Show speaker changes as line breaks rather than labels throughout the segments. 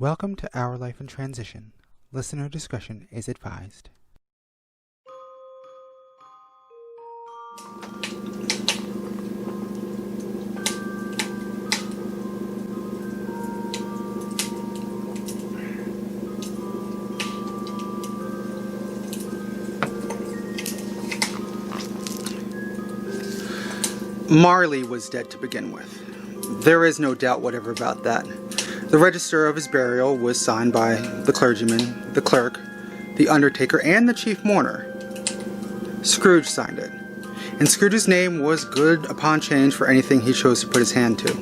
Welcome to Our Life in Transition. Listener discretion is advised.
Marley was dead to begin with. There is no doubt whatever about that. The register of his burial was signed by the clergyman, the clerk, the undertaker, and the chief mourner. Scrooge signed it, and Scrooge's name was good upon change for anything he chose to put his hand to.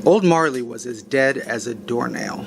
Old Marley was as dead as a doornail.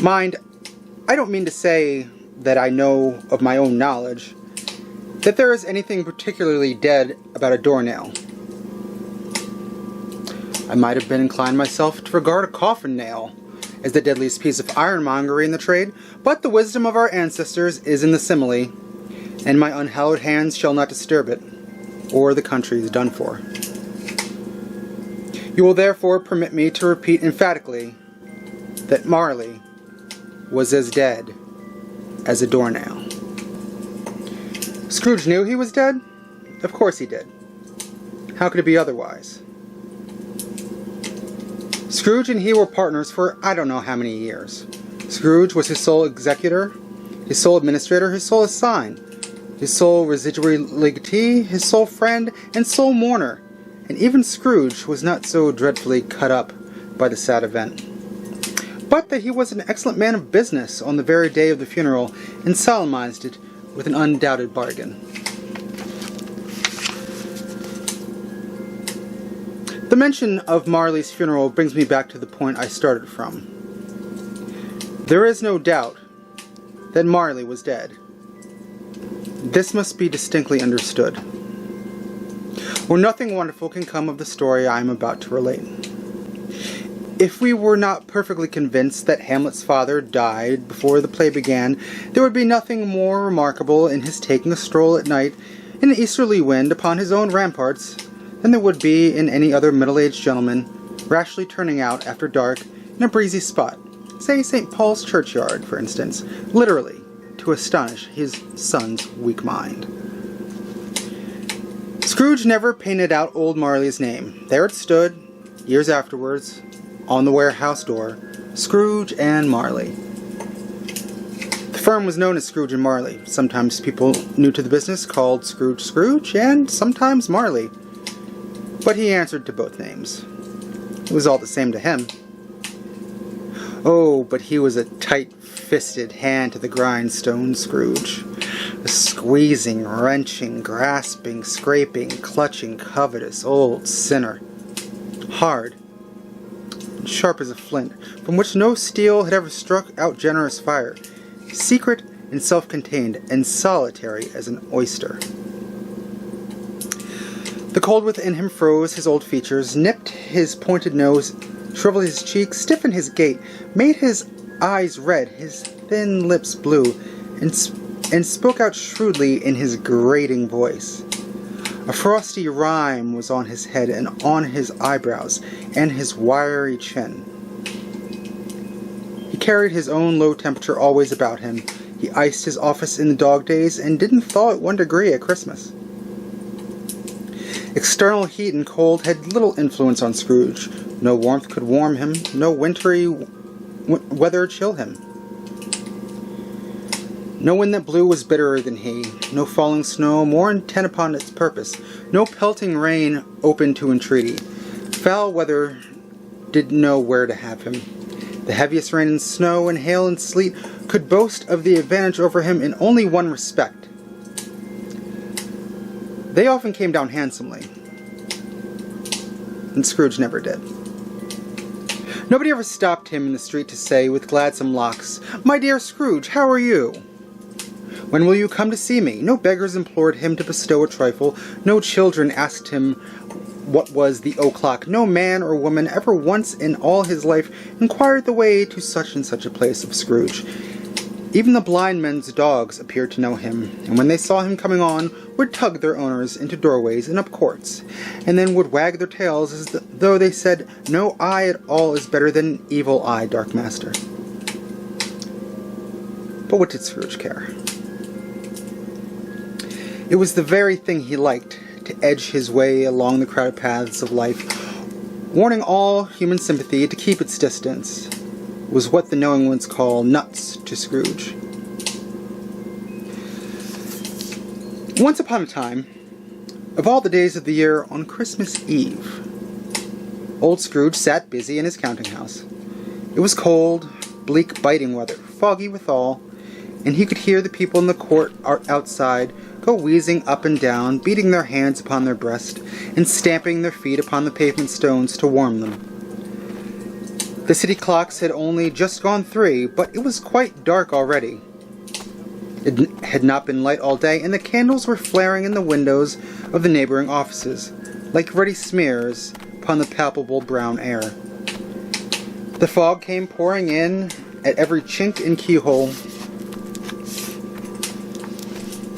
Mind, I don't mean to say that I know of my own knowledge that there is anything particularly dead about a doornail. I might have been inclined myself to regard a coffin nail as the deadliest piece of ironmongery in the trade, but the wisdom of our ancestors is in the simile, and my unhallowed hands shall not disturb it, or the country is done for. You will therefore permit me to repeat emphatically that Marley was as dead as a doornail. Scrooge knew he was dead? Of course he did. How could it be otherwise? Scrooge and he were partners for I don't know how many years. Scrooge was his sole executor, his sole administrator, his sole assign, his sole residuary legatee, his sole friend, and sole mourner. And even Scrooge was not so dreadfully cut up by the sad event, but that he was an excellent man of business on the very day of the funeral, and solemnized it with an undoubted bargain. The mention of Marley's funeral brings me back to the point I started from. There is no doubt that Marley was dead. This must be distinctly understood, or nothing wonderful can come of the story I am about to relate. If we were not perfectly convinced that Hamlet's father died before the play began, there would be nothing more remarkable in his taking a stroll at night in an easterly wind upon his own ramparts than there would be in any other middle-aged gentleman rashly turning out after dark in a breezy spot, say St. Paul's churchyard, for instance, literally to astonish his son's weak mind. Scrooge never painted out old Marley's name. There it stood, years afterwards, on the warehouse door, Scrooge and Marley. The firm was known as Scrooge and Marley. Sometimes people new to the business called Scrooge, and sometimes Marley. But he answered to both names. It was all the same to him. Oh, but he was a tight-fisted hand to the grindstone, Scrooge. A squeezing, wrenching, grasping, scraping, clutching, covetous old sinner. Hard, and sharp as a flint, from which no steel had ever struck out generous fire. Secret and self-contained, and solitary as an oyster. The cold within him froze his old features, nipped his pointed nose, shriveled his cheeks, stiffened his gait, made his eyes red, his thin lips blue, and spoke out shrewdly in his grating voice. A frosty rime was on his head and on his eyebrows and his wiry chin. He carried his own low temperature always about him. He iced his office in the dog days and didn't thaw at 1 degree at Christmas. External heat and cold had little influence on Scrooge. No warmth could warm him, no wintry weather chill him. No wind that blew was bitterer than he, no falling snow more intent upon its purpose, no pelting rain open to entreaty. Foul weather did know where to have him. The heaviest rain and snow and hail and sleet could boast of the advantage over him in only one respect. They often came down handsomely, and Scrooge never did. Nobody ever stopped him in the street to say, with gladsome locks, "My dear Scrooge, how are you? When will you come to see me?" No beggars implored him to bestow a trifle. No children asked him what was the o'clock. No man or woman ever once in all his life inquired the way to such and such a place of Scrooge. Even the blind men's dogs appeared to know him, and when they saw him coming on, would tug their owners into doorways and up courts, and then would wag their tails as though they said, "No eye at all is better than an evil eye, Dark Master." But what did Scrooge care? It was the very thing he liked, to edge his way along the crowded paths of life, warning all human sympathy to keep its distance, was what the knowing ones call nuts to Scrooge. Once upon a time, of all the days of the year, on Christmas Eve, old Scrooge sat busy in his counting house. It was cold, bleak, biting weather, foggy withal, and he could hear the people in the court outside go wheezing up and down, beating their hands upon their breast, and stamping their feet upon the pavement stones to warm them. The city clocks had only just gone 3, but it was quite dark already. It had not been light all day, and the candles were flaring in the windows of the neighboring offices, like ruddy smears upon the palpable brown air. The fog came pouring in at every chink and keyhole,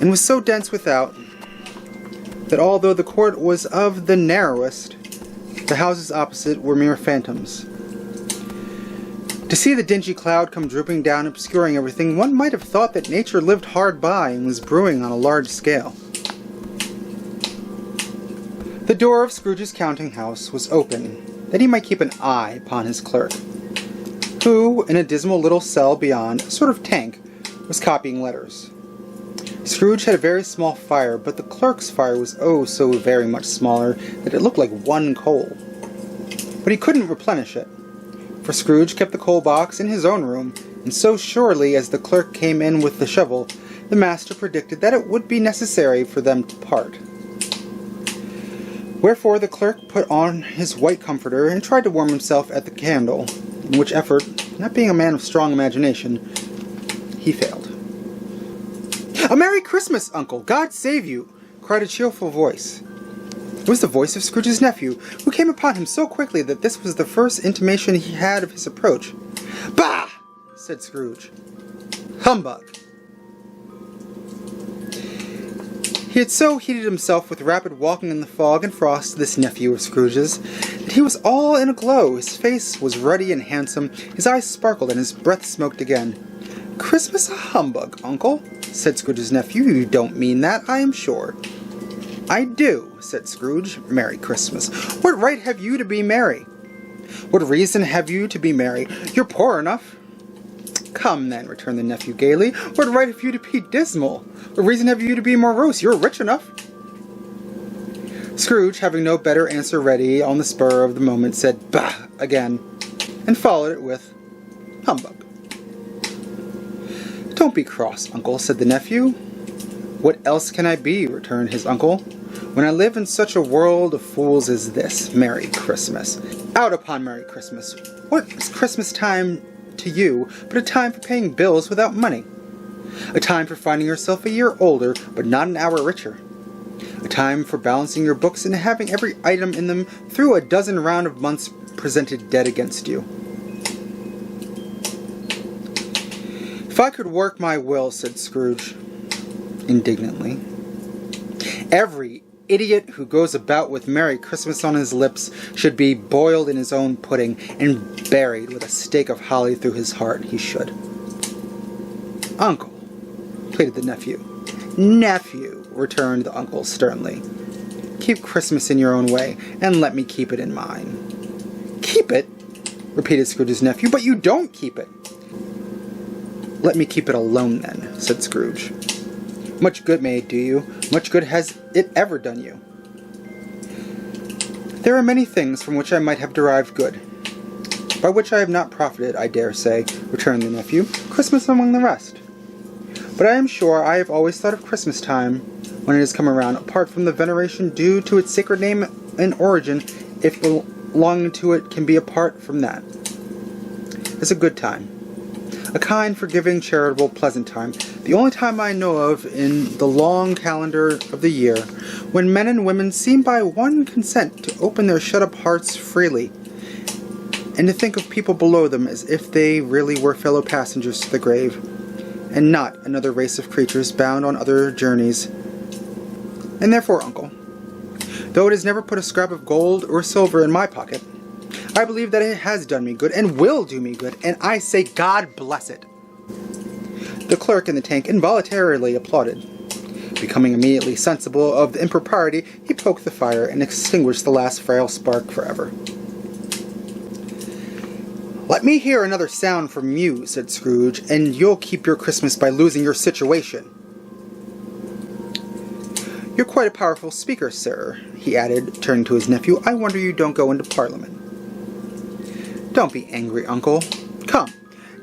and was so dense without that although the court was of the narrowest, the houses opposite were mere phantoms. To see the dingy cloud come drooping down, obscuring everything, one might have thought that nature lived hard by and was brewing on a large scale. The door of Scrooge's counting house was open, that he might keep an eye upon his clerk, who, in a dismal little cell beyond, a sort of tank, was copying letters. Scrooge had a very small fire, but the clerk's fire was oh so very much smaller that it looked like one coal. But he couldn't replenish it, for Scrooge kept the coal box in his own room, and so surely as the clerk came in with the shovel, the master predicted that it would be necessary for them to part. Wherefore the clerk put on his white comforter and tried to warm himself at the candle, in which effort, not being a man of strong imagination, he failed. "A Merry Christmas, Uncle! God save you!" cried a cheerful voice. It was the voice of Scrooge's nephew, who came upon him so quickly that this was the first intimation he had of his approach. "Bah!" said Scrooge. "Humbug!" He had so heated himself with rapid walking in the fog and frost, this nephew of Scrooge's, that he was all in a glow. His face was ruddy and handsome, his eyes sparkled, and his breath smoked again. "Christmas a humbug, Uncle?" said Scrooge's nephew. "You don't mean that, I am sure." "I do," said Scrooge. "Merry Christmas. What right have you to be merry? What reason have you to be merry? You're poor enough." "Come, then," returned the nephew gaily. "What right have you to be dismal? What reason have you to be morose? You're rich enough." Scrooge, having no better answer ready on the spur of the moment, said "Bah!" again, and followed it with "Humbug." "Don't be cross, Uncle," said the nephew. "What else can I be?" returned his uncle, "when I live in such a world of fools as this? Merry Christmas." "Out upon Merry Christmas! What is Christmas time to you but a time for paying bills without money? A time for finding yourself a year older but not an hour richer? A time for balancing your books and having every item in them through a dozen round of months presented dead against you?" "If I could work my will," said Scrooge indignantly, "every idiot who goes about with Merry Christmas on his lips should be boiled in his own pudding and buried with a stake of holly through his heart. He should." "Uncle," pleaded the nephew. "Nephew," returned the uncle sternly, "keep Christmas in your own way, and let me keep it in mine." "Keep it?" repeated Scrooge's nephew. "But you don't keep it." "Let me keep it alone, then," said Scrooge. "Much good may it do you. Much good has it ever done you." "There are many things from which I might have derived good, by which I have not profited, I dare say," returned the nephew, "Christmas among the rest. But I am sure I have always thought of Christmas time, when it has come around, apart from the veneration due to its sacred name and origin, if belonging to it can be apart from that, as a good time. A kind, forgiving, charitable, pleasant time, the only time I know of in the long calendar of the year, when men and women seem by one consent to open their shut-up hearts freely, and to think of people below them as if they really were fellow passengers to the grave, and not another race of creatures bound on other journeys. And therefore, uncle, though it has never put a scrap of gold or silver in my pocket, I believe that it has done me good, and will do me good, and I say God bless it." The clerk in the tank involuntarily applauded. Becoming immediately sensible of the impropriety, he poked the fire and extinguished the last frail spark forever. "Let me hear another sound from you," said Scrooge, "and you'll keep your Christmas by losing your situation. You're quite a powerful speaker, sir," he added, turning to his nephew. "I wonder you don't go into Parliament." "Don't be angry, uncle. Come,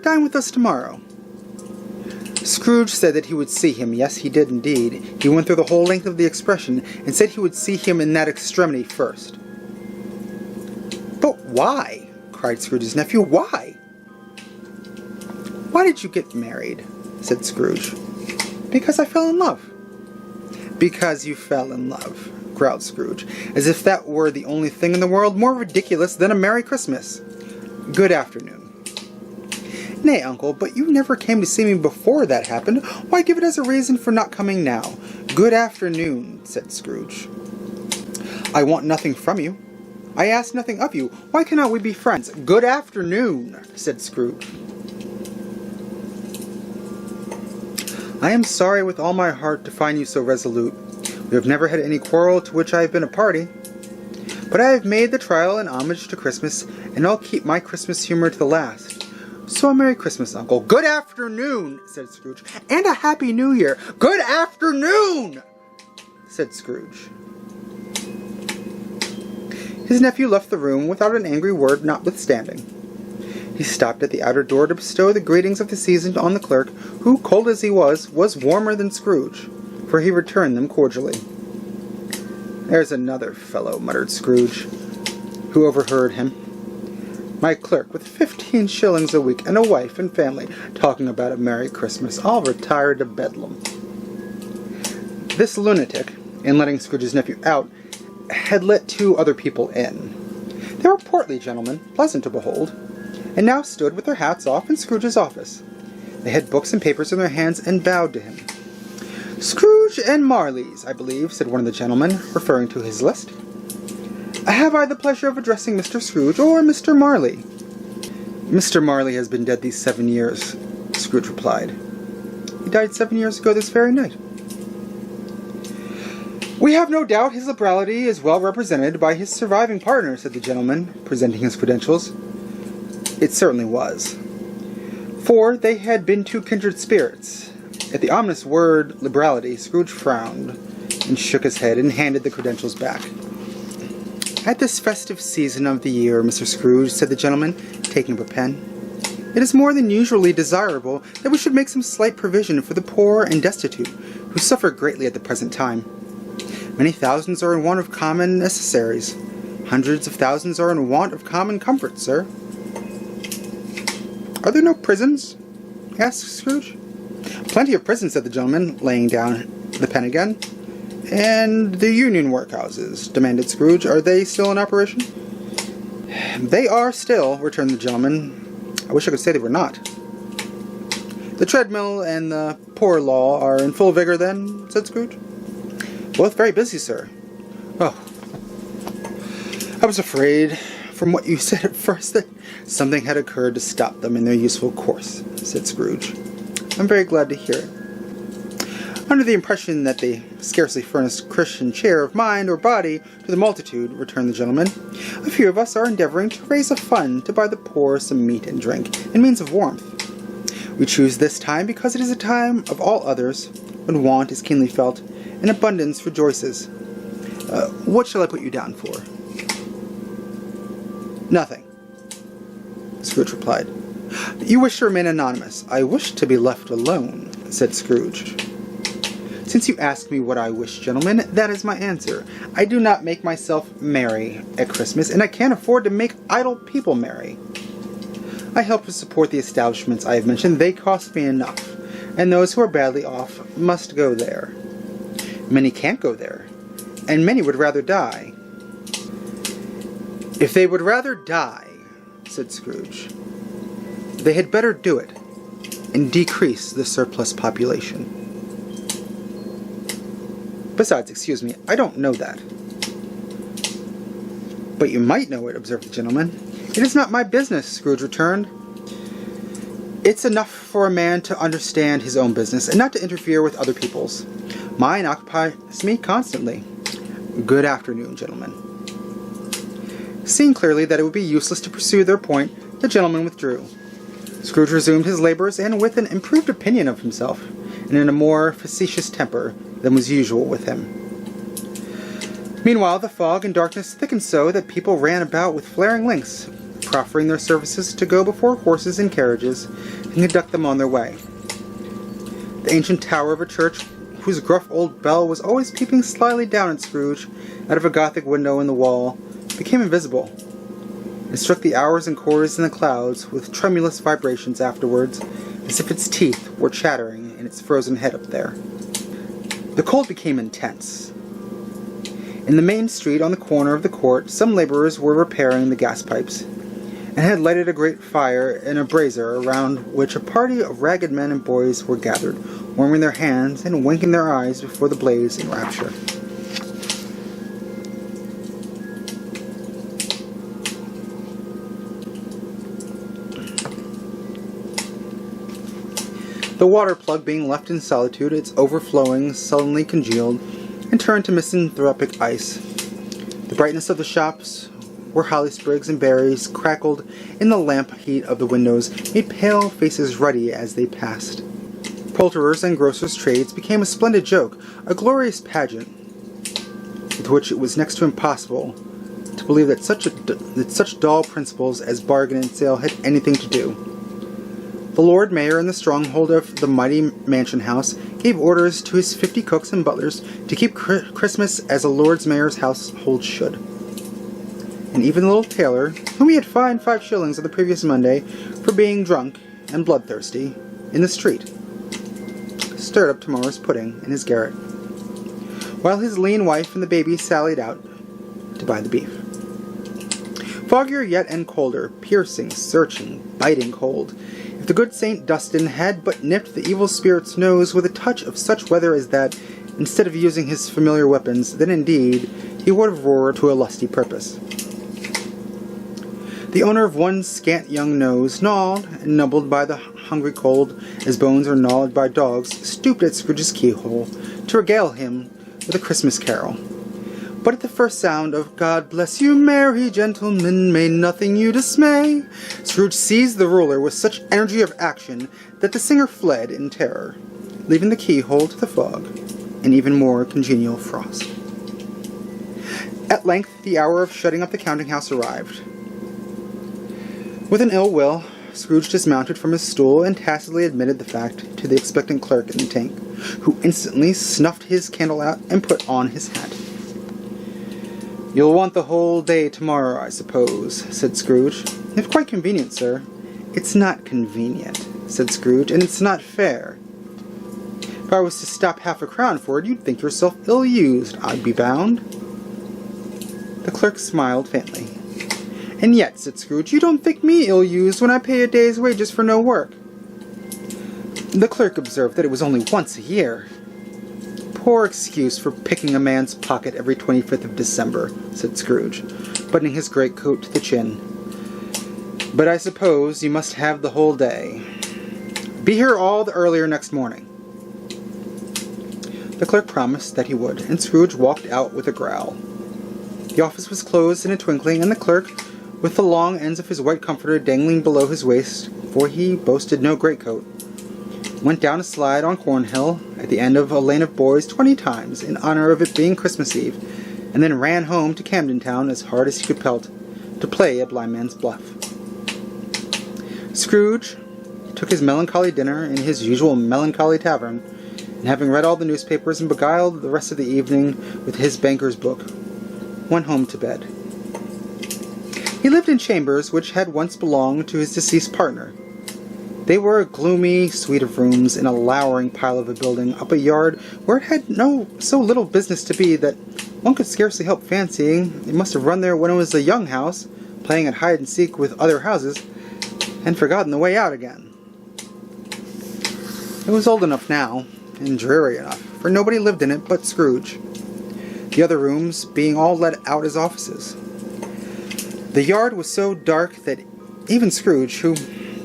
dine with us tomorrow." Scrooge said that he would see him. Yes, he did indeed. He went through the whole length of the expression, and said he would see him in that extremity first. "But why?" cried Scrooge's nephew. "Why?" "Why did you get married?" said Scrooge. "Because I fell in love." "Because you fell in love," growled Scrooge, as if that were the only thing in the world more ridiculous than a Merry Christmas. "Good afternoon." "Nay, uncle, but you never came to see me before that happened. Why give it as a reason for not coming now?" "Good afternoon," said Scrooge. "I want nothing from you. I ask nothing of you. Why cannot we be friends?" "Good afternoon," said Scrooge. "I am sorry with all my heart to find you so resolute. We have never had any quarrel to which I have been a party. But I have made the trial in homage to Christmas, and I'll keep my Christmas humor to the last. So a Merry Christmas, uncle." "Good afternoon," said Scrooge. "And a Happy New Year." "Good afternoon," said Scrooge. His nephew left the room without an angry word notwithstanding. He stopped at the outer door to bestow the greetings of the season on the clerk, who, cold as he was warmer than Scrooge, for he returned them cordially. "There's another fellow," muttered Scrooge, who overheard him. "My clerk, with 15 shillings a week and a wife and family, talking about a Merry Christmas. I'll retire to Bedlam." This lunatic, in letting Scrooge's nephew out, had let 2 other people in. They were portly gentlemen, pleasant to behold, and now stood with their hats off in Scrooge's office. They had books and papers in their hands and bowed to him. "Scrooge and Marley's, I believe," said one of the gentlemen, referring to his list. "Have I the pleasure of addressing Mr. Scrooge or Mr. Marley?" "Mr. Marley has been dead these 7 years," Scrooge replied. "He died 7 years ago this very night." "We have no doubt his liberality is well represented by his surviving partner," said the gentleman, presenting his credentials. It certainly was, for they had been 2 kindred spirits. At the ominous word liberality, Scrooge frowned and shook his head and handed the credentials back. "At this festive season of the year, Mr. Scrooge," said the gentleman, taking up a pen, "it is more than usually desirable that we should make some slight provision for the poor and destitute, who suffer greatly at the present time. Many thousands are in want of common necessaries. Hundreds of thousands are in want of common comfort, sir. Are there no prisons? Asked Scrooge. Plenty of prisons, said the gentleman, laying down the pen again. And the union workhouses, demanded Scrooge. Are they still in operation? They are still, returned the gentleman. I wish I could say they were not. The treadmill and the poor law are in full vigor, then, said Scrooge. Both very busy, sir. Oh, I was afraid, from what you said at first, that something had occurred to stop them in their useful course, said Scrooge. I'm very glad to hear it. Under the impression that they scarcely furnished Christian cheer of mind or body to the multitude, returned the gentleman, a few of us are endeavoring to raise a fund to buy the poor some meat and drink, and means of warmth. We choose this time because it is a time of all others, when want is keenly felt, and abundance rejoices. What shall I put you down for? Nothing, Scrooge replied. You wish to remain anonymous. I wish to be left alone, said Scrooge. Since you ask me what I wish, gentlemen, that is my answer. I do not make myself merry at Christmas, and I can't afford to make idle people merry. I help to support the establishments I have mentioned. They cost me enough, and those who are badly off must go there. Many can't go there, and many would rather die. If they would rather die, said Scrooge, they had better do it, and decrease the surplus population. Besides, excuse me, I don't know that. But you might know it, observed the gentleman. It is not my business, Scrooge returned. It's enough for a man to understand his own business, and not to interfere with other people's. Mine occupies me constantly. Good afternoon, gentlemen. Seeing clearly that it would be useless to pursue their point, the gentleman withdrew. Scrooge resumed his labors, and with an improved opinion of himself, and in a more facetious temper than was usual with him. Meanwhile, the fog and darkness thickened so that people ran about with flaring links, proffering their services to go before horses and carriages, and conduct them on their way. The ancient tower of a church, whose gruff old bell was always peeping slyly down at Scrooge out of a Gothic window in the wall, became invisible. It struck the hours and quarters in the clouds with tremulous vibrations afterwards, as if its teeth were chattering in its frozen head up there. The cold became intense. In the main street on the corner of the court, some laborers were repairing the gas pipes, and had lighted a great fire in a brazier around which a party of ragged men and boys were gathered, warming their hands and winking their eyes before the blaze in rapture. The water plug being left in solitude, its overflowing sullenly congealed, and turned to misanthropic ice. The brightness of the shops, where holly sprigs and berries crackled in the lamp heat of the windows, made pale faces ruddy as they passed. Poulterers' and grocers' trades became a splendid joke, a glorious pageant, with which it was next to impossible to believe that such dull principles as bargain and sale had anything to do. The Lord Mayor in the stronghold of the mighty mansion house gave orders to his 50 cooks and butlers to keep Christmas as a Lord Mayor's household should. And even the little tailor, whom he had fined 5 shillings on the previous Monday for being drunk and bloodthirsty in the street, stirred up tomorrow's pudding in his garret, while his lean wife and the baby sallied out to buy the beef. Foggier yet and colder, piercing, searching, biting cold. If the good Saint Dustin had but nipped the evil spirit's nose with a touch of such weather as that, instead of using his familiar weapons, then indeed he would have roared to a lusty purpose. The owner of one scant young nose, gnawed and nubbled by the hungry cold, as bones are gnawed by dogs, stooped at Scrooge's keyhole to regale him with a Christmas carol. But at the first sound of "God bless you, merry gentlemen, may nothing you dismay," Scrooge seized the ruler with such energy of action that the singer fled in terror, leaving the keyhole to the fog, and even more congenial frost. At length the hour of shutting up the counting-house arrived. With an ill will, Scrooge dismounted from his stool and tacitly admitted the fact to the expectant clerk in the tank, who instantly snuffed his candle out and put on his hat. "You'll want the whole day tomorrow, I suppose," said Scrooge. "If quite convenient, sir." "It's not convenient," said Scrooge, "and it's not fair. If I was to stop half a crown for it, you'd think yourself ill-used, I'd be bound." The clerk smiled faintly. "And yet," said Scrooge, "you don't think me ill-used when I pay a day's wages for no work." The clerk observed that it was only once a year. "Poor excuse for picking a man's pocket every 25th of December," said Scrooge, buttoning his greatcoat to the chin. "But I suppose you must have the whole day. Be here all the earlier next morning." The clerk promised that he would, and Scrooge walked out with a growl. The office was closed in a twinkling, and the clerk, with the long ends of his white comforter dangling below his waist, for he boasted no greatcoat, went down a slide on Cornhill at the end of a lane of boys 20 times in honor of it being Christmas Eve, and then ran home to Camden Town as hard as he could pelt, to play at Blind Man's Bluff. Scrooge took his melancholy dinner in his usual melancholy tavern, and having read all the newspapers and beguiled the rest of the evening with his banker's book, went home to bed. He lived in chambers which had once belonged to his deceased partner. They were a gloomy suite of rooms in a lowering pile of a building up a yard where it had so little business to be that one could scarcely help fancying it must have run there when it was a young house, playing at hide-and-seek with other houses, and forgotten the way out again. It was old enough now, and dreary enough, for nobody lived in it but Scrooge, the other rooms being all let out as offices. The yard was so dark that even Scrooge, who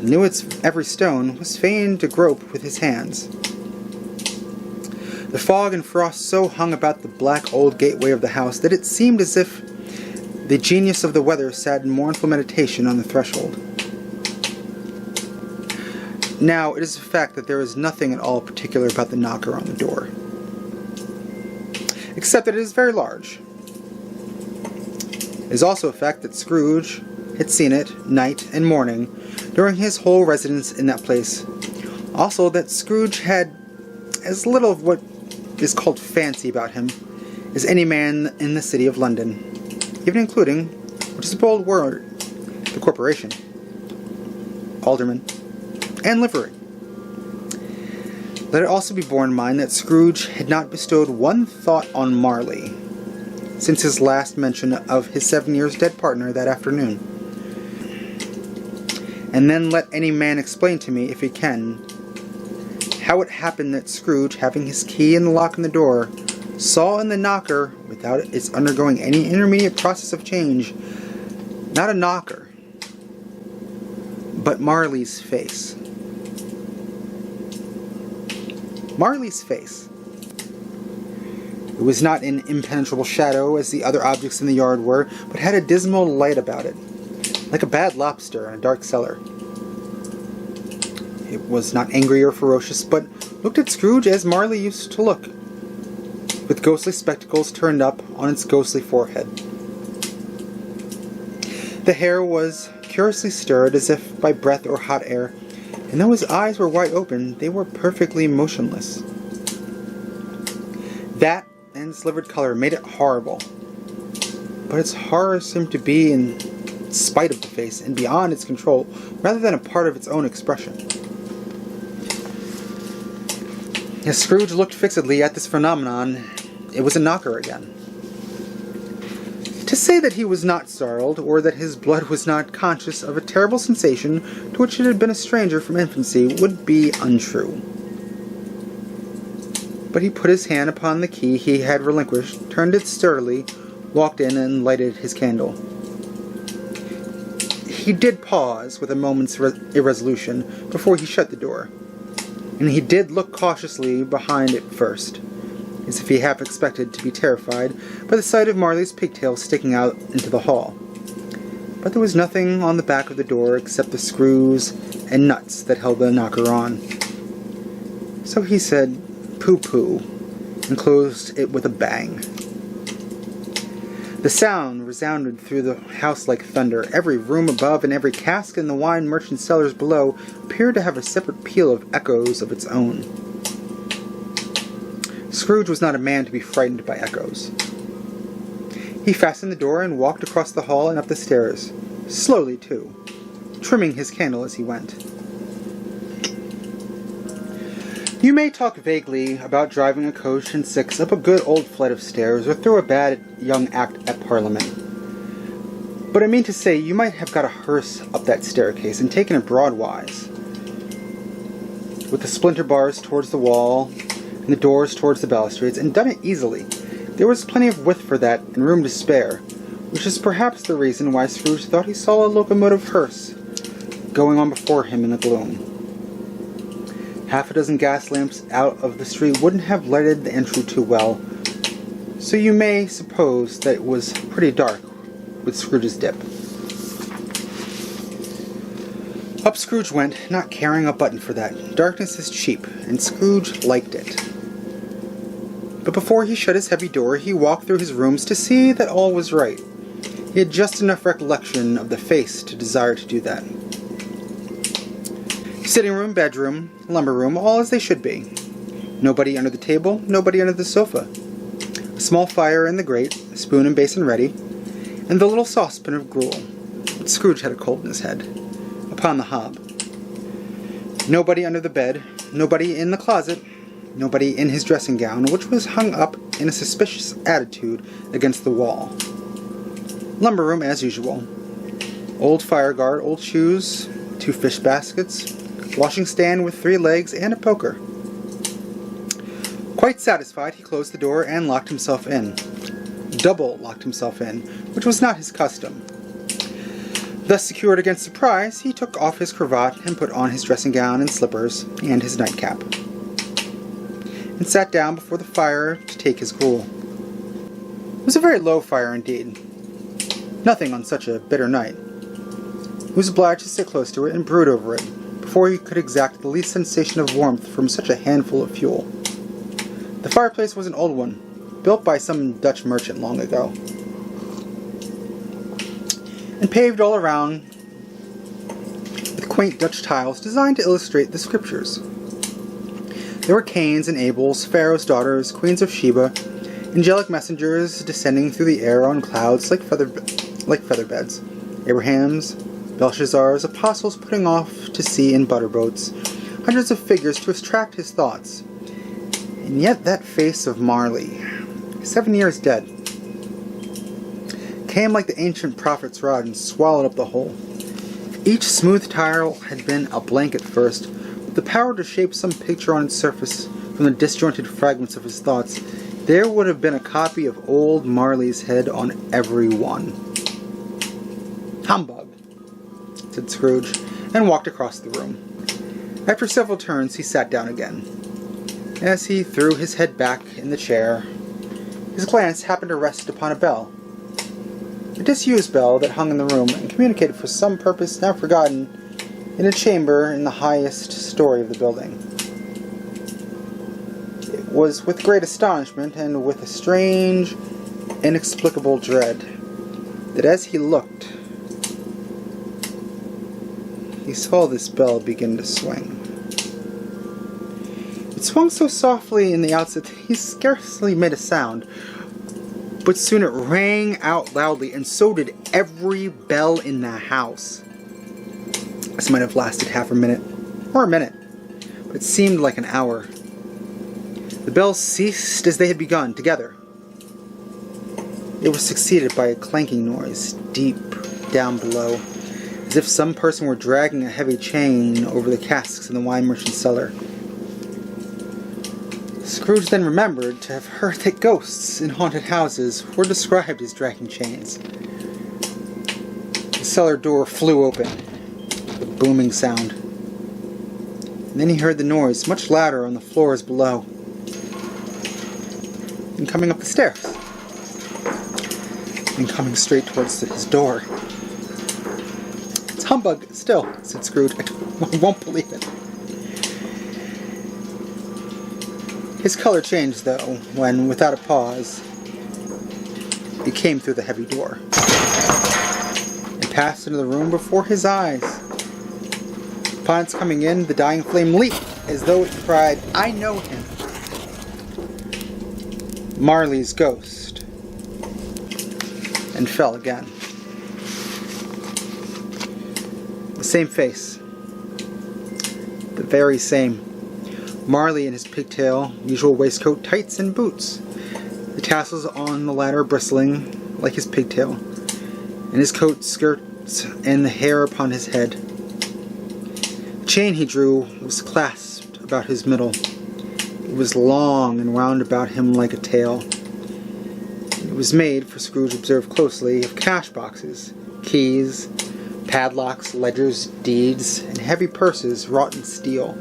knew its every stone, was fain to grope with his hands. The fog and frost so hung about the black old gateway of the house that it seemed as if the genius of the weather sat in mournful meditation on the threshold. Now, it is a fact that there is nothing at all particular about the knocker on the door, except that it is very large. It is also a fact that Scrooge had seen it, night and morning, during his whole residence in that place. Also that Scrooge had as little of what is called fancy about him as any man in the city of London, even including, which is a bold word, the corporation, alderman, and livery. Let it also be borne in mind that Scrooge had not bestowed one thought on Marley since his last mention of his 7 years dead partner that afternoon. And then let any man explain to me, if he can, how it happened that Scrooge, having his key in the lock in the door, saw in the knocker, without its undergoing any intermediate process of change, not a knocker, but Marley's face. Marley's face. It was not an impenetrable shadow as the other objects in the yard were, but had a dismal light about it, like a bad lobster in a dark cellar. It was not angry or ferocious, but looked at Scrooge as Marley used to look, with ghostly spectacles turned up on its ghostly forehead. The hair was curiously stirred as if by breath or hot air, and though his eyes were wide open, they were perfectly motionless. That and its livid color made it horrible, but its horror seemed to be in spite of the face and beyond its control, rather than a part of its own expression. As Scrooge looked fixedly at this phenomenon, it was a knocker again. To say that he was not startled, or that his blood was not conscious of a terrible sensation to which it had been a stranger from infancy, would be untrue. But he put his hand upon the key he had relinquished, turned it sturdily, walked in, and lighted his candle. He did pause with a moment's irresolution before he shut the door, and he did look cautiously behind it first, as if he half expected to be terrified by the sight of Marley's pigtail sticking out into the hall. But there was nothing on the back of the door except the screws and nuts that held the knocker on. So he said, "Pooh-pooh," and closed it with a bang. The sound resounded through the house like thunder. Every room above and every cask in the wine merchant's cellars below appeared to have a separate peal of echoes of its own. Scrooge was not a man to be frightened by echoes. He fastened the door and walked across the hall and up the stairs, slowly too, trimming his candle as he went. You may talk vaguely about driving a coach and six up a good old flight of stairs or through a bad young act at Parliament. But I mean to say, you might have got a hearse up that staircase and taken it broadwise, with the splinter bars towards the wall and the doors towards the balustrades, and done it easily. There was plenty of width for that and room to spare, which is perhaps the reason why Scrooge thought he saw a locomotive hearse going on before him in the gloom. Half a dozen gas lamps out of the street wouldn't have lighted the entry too well, so you may suppose that it was pretty dark with Scrooge's dip. Up Scrooge went, not caring a button for that. Darkness is cheap, and Scrooge liked it. But before he shut his heavy door, he walked through his rooms to see that all was right. He had just enough recollection of the face to desire to do that. Sitting room, bedroom, lumber room, all as they should be. Nobody under the table, nobody under the sofa. A small fire in the grate, a spoon and basin ready, and the little saucepan of gruel. But Scrooge had a cold in his head. Upon the hob. Nobody under the bed, nobody in the closet, nobody in his dressing gown, which was hung up in a suspicious attitude against the wall. Lumber room as usual. Old fire guard, old shoes, 2 fish baskets, washing stand with 3 legs, and a poker. Quite satisfied, he closed the door and locked himself in. Double locked himself in, which was not his custom. Thus secured against surprise, he took off his cravat and put on his dressing gown and slippers and his nightcap, and sat down before the fire to take his gruel. It was a very low fire indeed. Nothing on such a bitter night. He was obliged to sit close to it and brood over it before he could exact the least sensation of warmth from such a handful of fuel. The fireplace was an old one, built by some Dutch merchant long ago, and paved all around with quaint Dutch tiles designed to illustrate the scriptures. There were Cains and Abels, Pharaoh's daughters, queens of Sheba, angelic messengers descending through the air on clouds like feather beds, Abraham's, Belshazzar's, apostles putting off to sea in butterboats, hundreds of figures to abstract his thoughts. And yet that face of Marley, 7 years dead, came like the ancient prophet's rod and swallowed up the whole. If each smooth tile had been a blank at first, with the power to shape some picture on its surface from the disjointed fragments of his thoughts, there would have been a copy of old Marley's head on every one. "Humbug," said Scrooge, and walked across the room. After several turns, he sat down again. As he threw his head back in the chair, his glance happened to rest upon a bell. A disused bell that hung in the room and communicated for some purpose now forgotten in a chamber in the highest story of the building. It was with great astonishment and with a strange, inexplicable dread that as he looked, he saw this bell begin to swing. It swung so softly in the outset that he scarcely made a sound, but soon it rang out loudly, and so did every bell in the house. This might have lasted half a minute, or a minute, but it seemed like an hour. The bells ceased as they had begun, together. It was succeeded by a clanking noise, deep down below, as if some person were dragging a heavy chain over the casks in the wine merchant's cellar. Scrooge then remembered to have heard that ghosts in haunted houses were described as dragging chains. The cellar door flew open, with a booming sound. And then he heard the noise, much louder on the floors below, and coming up the stairs, and coming straight towards his door. "It's humbug still," said Scrooge. I won't believe it." His color changed, though, when, without a pause, he came through the heavy door and passed into the room before his eyes. Upon its coming in, the dying flame leaped as though it cried, "I know him." Marley's ghost, and fell again. The same face. The very same. Marley in his pigtail, usual waistcoat, tights, and boots. The tassels on the latter bristling like his pigtail, and his coat, skirts, and the hair upon his head. The chain he drew was clasped about his middle. It was long and wound about him like a tail. It was made, for Scrooge observed closely, of cash boxes, keys, padlocks, ledgers, deeds, and heavy purses wrought in steel.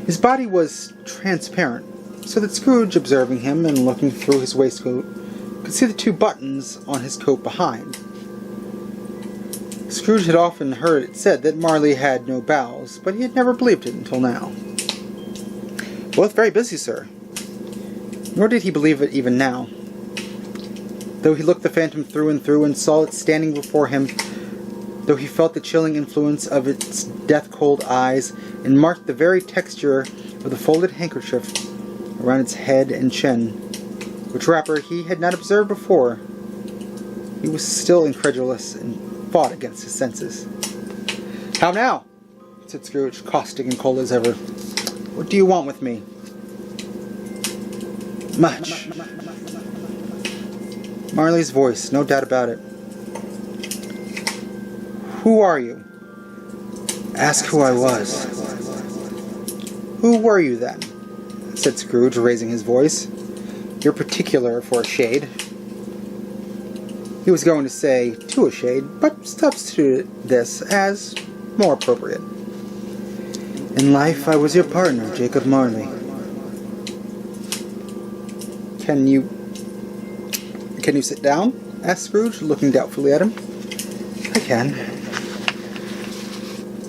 His body was transparent, so that Scrooge, observing him and looking through his waistcoat, could see the 2 buttons on his coat behind. Scrooge had often heard it said that Marley had no bowels, but he had never believed it until now. "Both very busy, sir." Nor did he believe it even now. Though he looked the phantom through and through and saw it standing before him, though he felt the chilling influence of its death-cold eyes and marked the very texture of the folded handkerchief around its head and chin, which wrapper he had not observed before, he was still incredulous and fought against his senses. "How now?" said Scrooge, caustic and cold as ever. "What do you want with me?" "Much." Marley's voice, no doubt about it. "Who are you?" "Ask who I was." "Who were you, then?" said Scrooge, raising his voice. "You're particular for a shade." He was going to say, to a shade, but substituted this as more appropriate. "In life, I was your partner, Jacob Marley." Can you sit down?" asked Scrooge, looking doubtfully at him. "I can."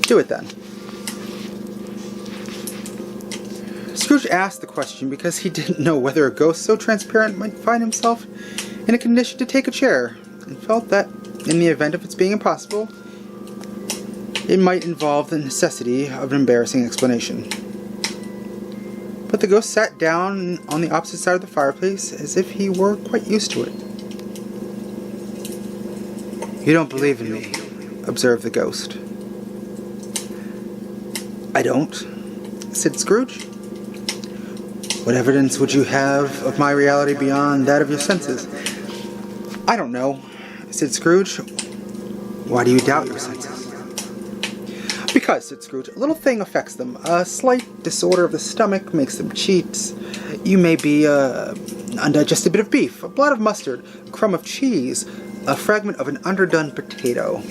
"Do it, then." Scrooge asked the question because he didn't know whether a ghost so transparent might find himself in a condition to take a chair, and felt that, in the event of its being impossible, it might involve the necessity of an embarrassing explanation. But the ghost sat down on the opposite side of the fireplace as if he were quite used to it. "You don't believe in me," observed the ghost. "I don't," said Scrooge. "What evidence would you have of my reality beyond that of your senses?" "I don't know," said Scrooge. "Why do you doubt your senses?" "Because," said Scrooge, "a little thing affects them. A slight disorder of the stomach makes them cheats. You may be an undigested bit of beef, a blot of mustard, a crumb of cheese, a fragment of an underdone potato.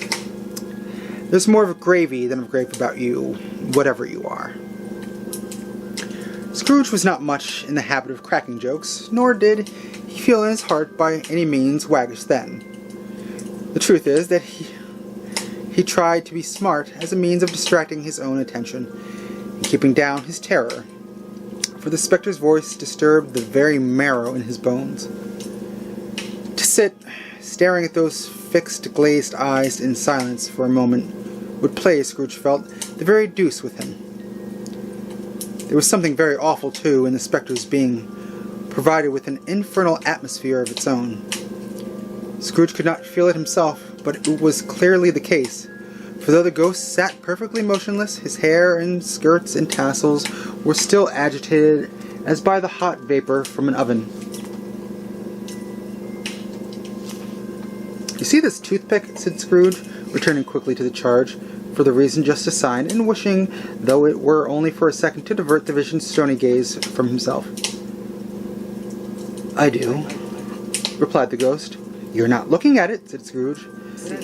There's more of gravy than of grape about you, whatever you are." Scrooge was not much in the habit of cracking jokes, nor did he feel in his heart by any means waggish then. The truth is that he tried to be smart as a means of distracting his own attention and keeping down his terror, for the spectre's voice disturbed the very marrow in his bones. To sit staring at those fixed, glazed eyes in silence for a moment would play, Scrooge felt, the very deuce with him. There was something very awful, too, in the spectre's being provided with an infernal atmosphere of its own. Scrooge could not feel it himself, but it was clearly the case, for though the ghost sat perfectly motionless, his hair and skirts and tassels were still agitated as by the hot vapor from an oven. "You see this toothpick?" said Scrooge, returning quickly to the charge, for the reason just assigned, and wishing, though it were only for a second, to divert the vision's stony gaze from himself. "I do," replied the ghost. "You're not looking at it," said Scrooge.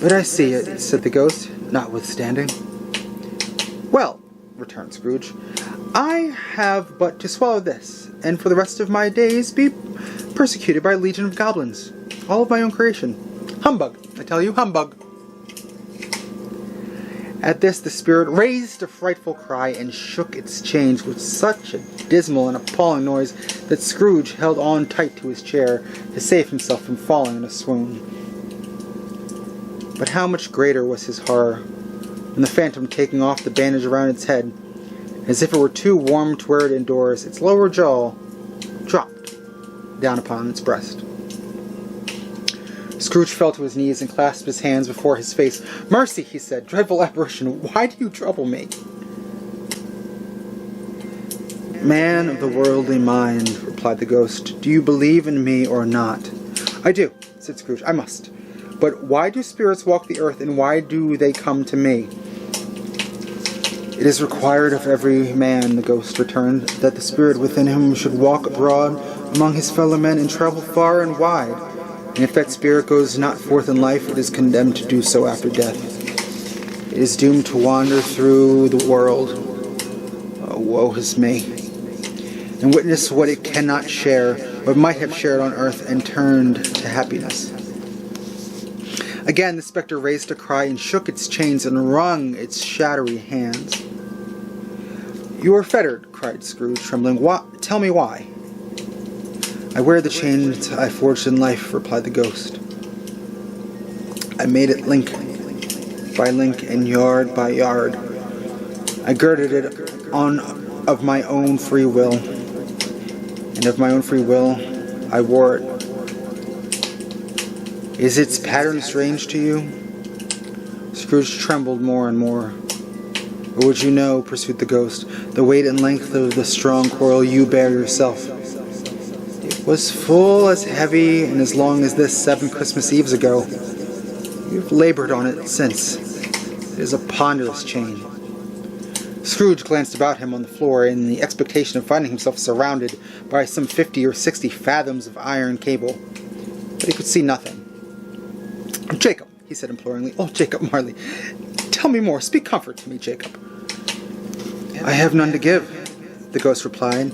"But I see it," said the ghost, notwithstanding. "Well," returned Scrooge, "I have but to swallow this, and for the rest of my days be persecuted by a legion of goblins, all of my own creation. Humbug, I tell you, humbug." At this the spirit raised a frightful cry and shook its chains with such a dismal and appalling noise that Scrooge held on tight to his chair to save himself from falling in a swoon. But how much greater was his horror when the phantom, taking off the bandage around its head, as if it were too warm to wear it indoors, its lower jaw dropped down upon its breast. Scrooge fell to his knees and clasped his hands before his face. "Mercy," he said, "dreadful apparition, why do you trouble me?" "Man of the worldly mind," replied the ghost, "do you believe in me or not?" "I do," said Scrooge. "I must. But why do spirits walk the earth, and why do they come to me?" "It is required of every man," the ghost returned, "that the spirit within him should walk abroad among his fellow men and travel far and wide. And if that spirit goes not forth in life, it is condemned to do so after death. It is doomed to wander through the world. Oh, woe is me! And witness what it cannot share, what might have shared on earth and turned to happiness." Again the spectre raised a cry and shook its chains and wrung its shadowy hands. "You are fettered," cried Scrooge, trembling. "Tell me why." "I wear the chains I forged in life," replied the ghost. "I made it link by link and yard by yard. I girded it on of my own free will, and of my own free will I wore it. Is its pattern strange to you?" Scrooge trembled more and more. "Or would you know," pursued the ghost, "the weight and length of the strong coil you bear yourself? It was full as heavy and as long as this 7 Christmas Eves ago. You've labored on it since. It is a ponderous chain." Scrooge glanced about him on the floor in the expectation of finding himself surrounded by some 50 or 60 fathoms of iron cable, but he could see nothing. "Jacob," he said imploringly. "Oh, Jacob Marley, tell me more. Speak comfort to me, Jacob." "I have none to give," the ghost replied.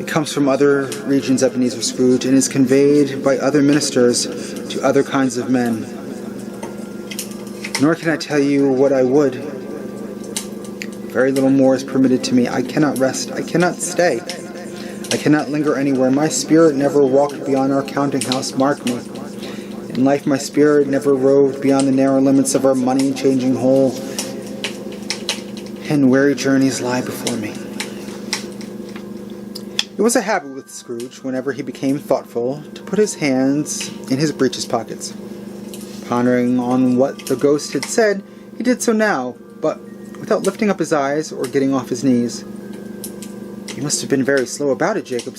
"It comes from other regions, Ebenezer Scrooge, and is conveyed by other ministers to other kinds of men. Nor can I tell you what I would. Very little more is permitted to me. I cannot rest. I cannot stay. I cannot linger anywhere. My spirit never walked beyond our counting house. Mark me. In life my spirit never roved beyond the narrow limits of our money-changing hole, and weary journeys lie before me." It was a habit with Scrooge, whenever he became thoughtful, to put his hands in his breeches pockets. Pondering on what the ghost had said, he did so now, but without lifting up his eyes or getting off his knees. "You must have been very slow about it, Jacob,"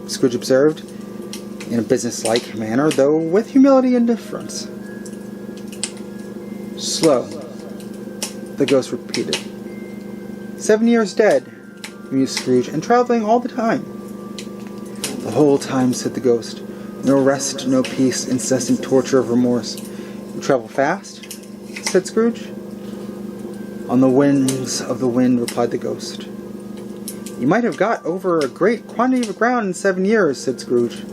Scrooge observed, in a business-like manner, though with humility and deference. "Slow," the ghost repeated. 7 years dead," mused Scrooge, "and traveling all the time." "The whole time," said the ghost. "No rest, no peace, incessant torture of remorse." "You travel fast?" said Scrooge. "On the wings of the wind," replied the ghost. "You might have got over a great quantity of ground in 7 years," said Scrooge.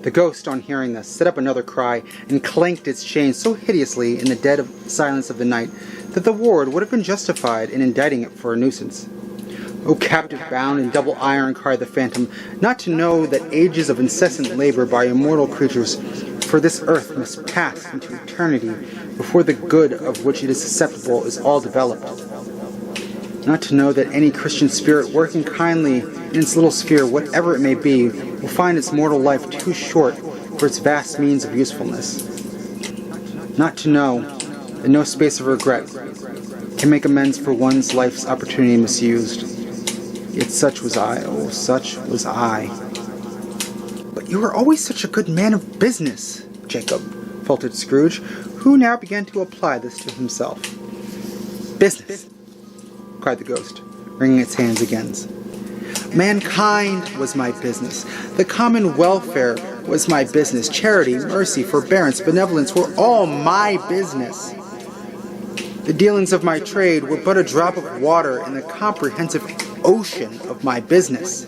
The ghost, on hearing this, set up another cry and clanked its chains so hideously in the dead silence of the night that the ward would have been justified in indicting it for a nuisance. "O captive bound in double iron," cried the phantom, "not to know that ages of incessant labor by immortal creatures for this earth must pass into eternity before the good of which it is susceptible is all developed. Not to know that any Christian spirit working kindly in its little sphere, whatever it may be, will find its mortal life too short for its vast means of usefulness. Not to know that no space of regret can make amends for one's life's opportunity misused. Yet such was I, oh, such was I." "But you were always such a good man of business, Jacob," faltered Scrooge, who now began to apply this to himself. "Business!" cried the ghost, wringing its hands again. "Mankind was my business. The common welfare was my business. Charity, mercy, forbearance, benevolence were all my business. The dealings of my trade were but a drop of water in the comprehensive ocean of my business."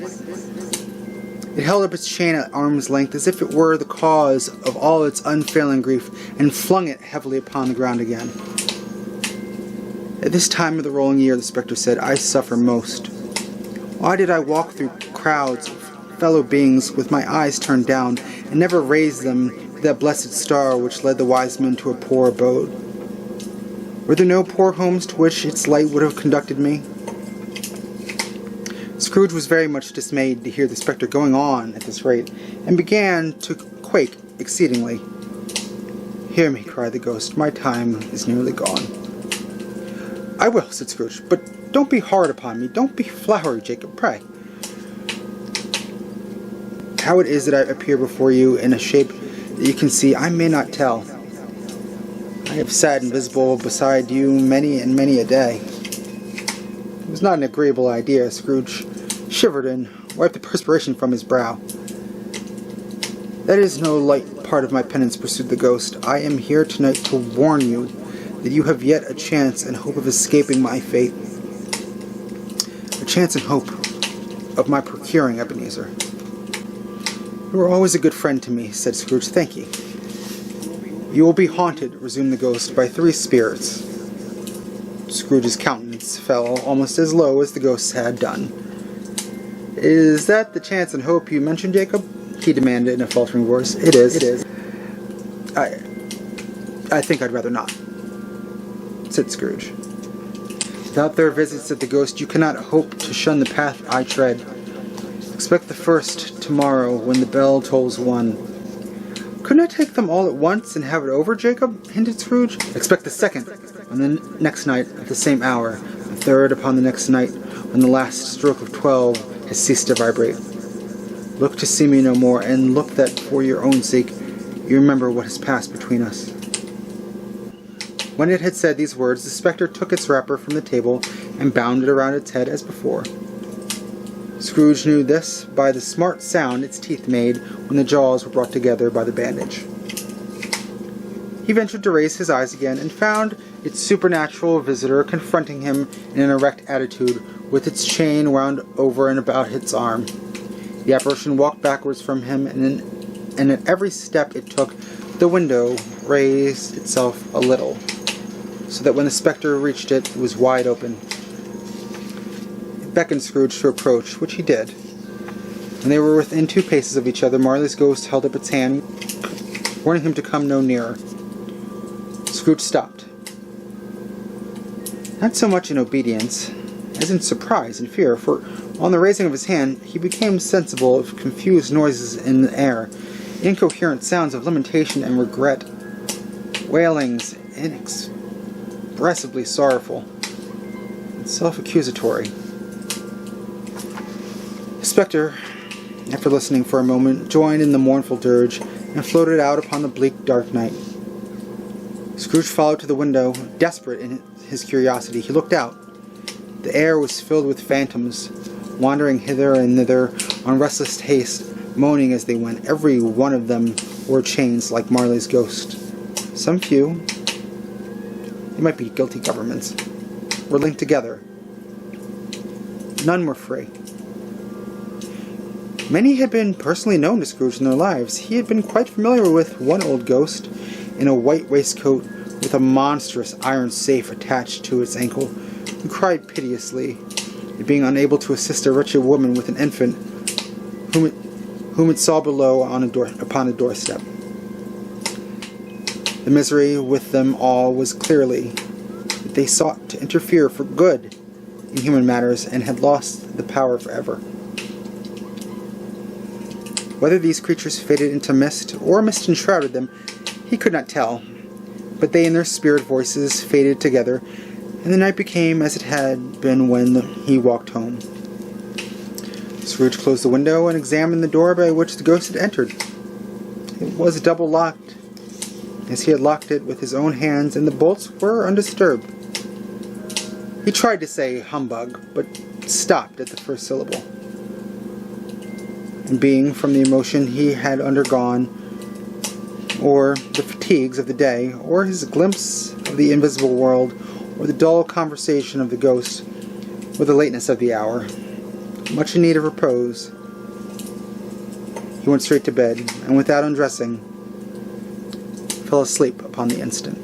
It held up its chain at arm's length as if it were the cause of all its unfailing grief, and flung it heavily upon the ground again. "At this time of the rolling year," the spectre said, "I suffer most. Why did I walk through crowds of fellow beings with my eyes turned down, and never raise them to that blessed star which led the wise men to a poor abode? Were there no poor homes to which its light would have conducted me?" Scrooge was very much dismayed to hear the spectre going on at this rate, and began to quake exceedingly. "Hear me," cried the ghost. "My time is nearly gone." "I will," said Scrooge, "but don't be hard upon me. Don't be flowery, Jacob, pray. How it is that I appear before you in a shape that you can see, I may not tell. I have sat invisible beside you many and many a day." It was not an agreeable idea. Scrooge shivered and wiped the perspiration from his brow. "That is no light part of my penance," pursued the ghost. "I am here tonight to warn you that you have yet a chance and hope of escaping my fate. A chance and hope of my procuring Ebenezer." "You were always a good friend to me," said Scrooge. "Thank you." "You will be haunted," resumed the ghost, "by 3 spirits. Scrooge's countenance fell almost as low as the ghost's had done. "Is that the chance and hope you mentioned, Jacob?" he demanded in a faltering voice. "It is. I think I'd rather not," said Scrooge. "Without their visits," said the ghost, "you cannot hope to shun the path I tread. Expect the first tomorrow when the bell tolls 1. "Couldn't I take them all at once and have it over, Jacob?" hinted Scrooge. "Expect the second on the next night at the same hour, the third upon the next night when the last stroke of 12 has ceased to vibrate. Look to see me no more, and look that for your own sake you remember what has passed between us." When it had said these words, the spectre took its wrapper from the table and bound it around its head as before. Scrooge knew this by the smart sound its teeth made when the jaws were brought together by the bandage. He ventured to raise his eyes again, and found its supernatural visitor confronting him in an erect attitude, with its chain wound over and about its arm. The apparition walked backwards from him, and at every step it took, the window raised itself a little, so that when the spectre reached it, it was wide open. It beckoned Scrooge to approach, which he did. When they were within 2 paces of each other, Marley's ghost held up its hand, warning him to come no nearer. Scrooge stopped, not so much in obedience as in surprise and fear, for on the raising of his hand he became sensible of confused noises in the air, incoherent sounds of lamentation and regret, wailings inexpressibly sorrowful and self-accusatory. The spectre, after listening for a moment, joined in the mournful dirge and floated out upon the bleak dark night. Scrooge followed to the window, desperate in his curiosity. He looked out. The air was filled with phantoms, wandering hither and thither on restless haste, moaning as they went. Every one of them wore chains like Marley's ghost. Some few, they might be guilty governments, were linked together. None were free. Many had been personally known to Scrooge in their lives. He had been quite familiar with one old ghost in a white waistcoat with a monstrous iron safe attached to its ankle, who cried piteously at being unable to assist a wretched woman with an infant whom it saw below upon a doorstep. The misery with them all was clearly that they sought to interfere for good in human matters and had lost the power forever. Whether these creatures faded into mist or mist enshrouded them, he could not tell, but they and their spirit voices faded together, and the night became as it had been when he walked home. Scrooge closed the window and examined the door by which the ghost had entered. It was double-locked, as he had locked it with his own hands, and the bolts were undisturbed. He tried to say humbug, but stopped at the first syllable. And being from the emotion he had undergone, or the fatigues of the day, or his glimpse of the invisible world, or the dull conversation of the ghost, or the lateness of the hour, much in need of repose, he went straight to bed, and without undressing, fell asleep upon the instant.